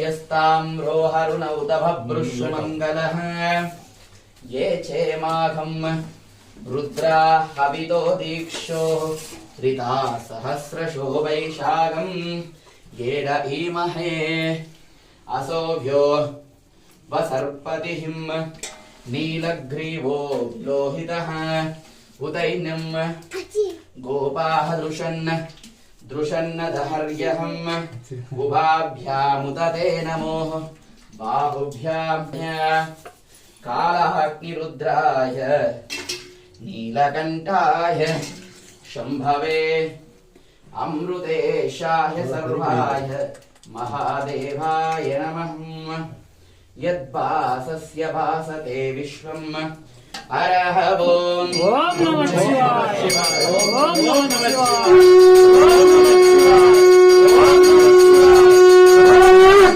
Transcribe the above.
यस्ताम्रोहरुणौतभभृशुमङ्गलः ये चेमाघम् रुद्रा हवितो दीक्षो ऋता सहस्रशो वैशाखम् येड ईमहे असोभ्यो वसर्पतिहिम् नीलग्रीवो लोहितः उदैन्यम् गोपाः दृशन्न दहर्यहम् उभाभ्यामुदते नमो बाहुभ्याम् कालाग्निरुद्राय नीलकण्ठाय शम्भवे अमृतेशाय सर्वाय महादेवाय नमः यद्भासस्य भासते विश्वम् हरः ओम् ओम नमः शिवाय ओम नमः शिवाय।